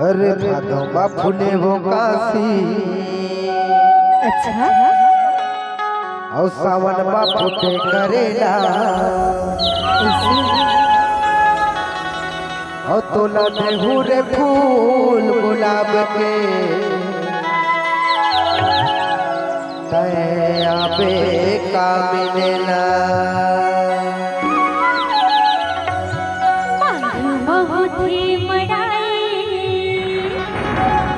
अरे भादोबा फूले वो काशी। अच्छा और सावन बा फूटे करेला। और तोला देहू रे फूल गुलाब के तय आबे का मिलेला।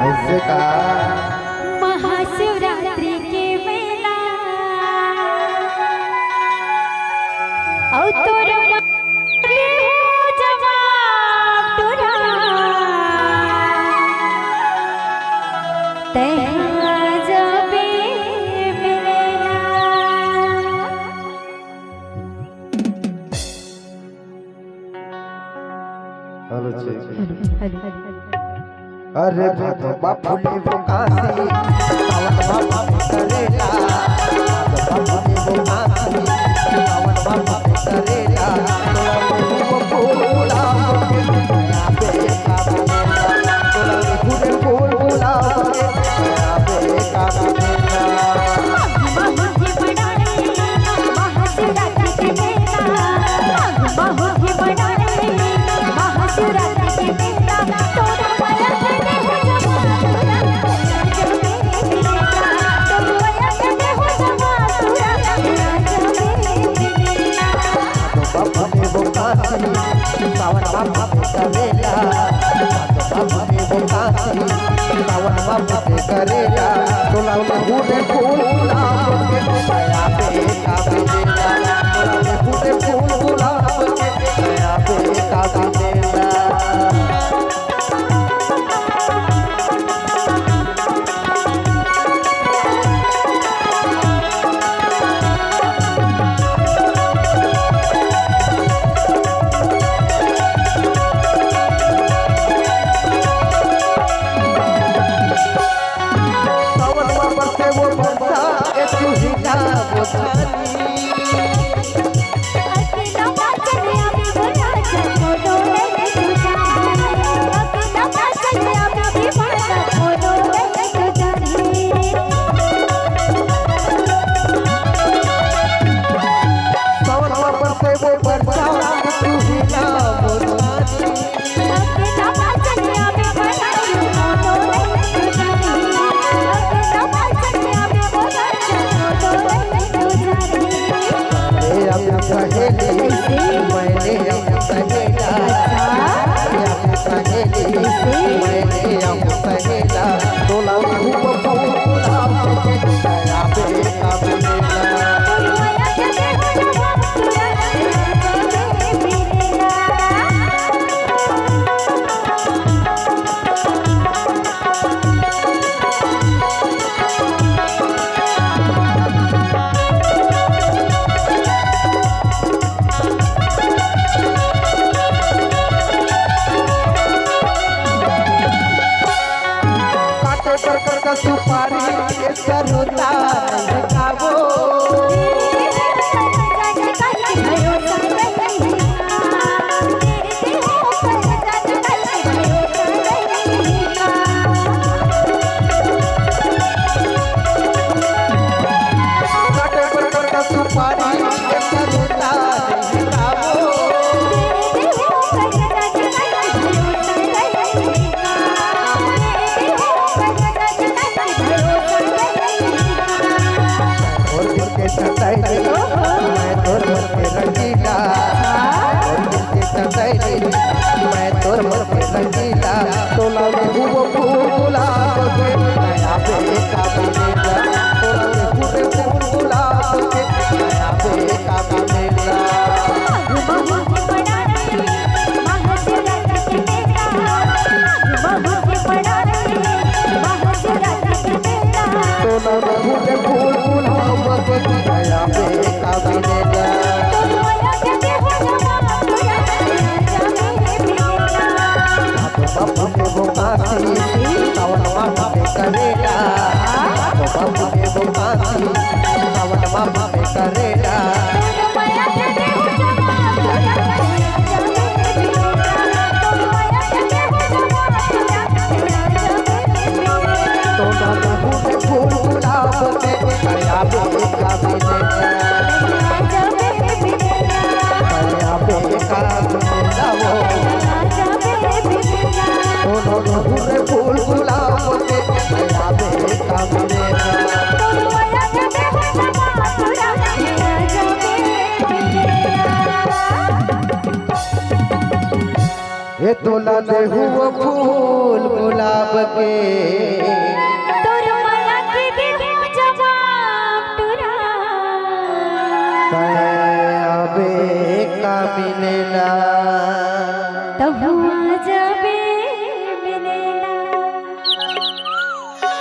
ऐसे का महाशिवरात्रि के मेला और तोर अरे भादोबा फूले वो काशी सावन बा करेला। भादोबा फूले वो काशी सावन बा करेला। वो फूल गुलाब के आबे का मिलेला। तोला फूल गुलाब के आबे का मिलेला। सावन बाबा करेला। भादोबा फूले वो काशी सावन बाबा करेला। तोला फूले फूल गुलाब के आबे का मिलेला। तोला फूले फूल गुलाब के आबे का मिलेला। सुपारी सरोता काबो मैं तोर मन के रंगीला। तोला वो फूल गुलाब के आबे का मिलेला। तोला फूल गुलाब के आबे का मिलेला। तोला फूल गुलाब के आबे का मिलेला। हे तोला दे हुआ फूल गुलाब के तोर माया के दिल जवाब तुरा अबे का मिलेला तब हुआ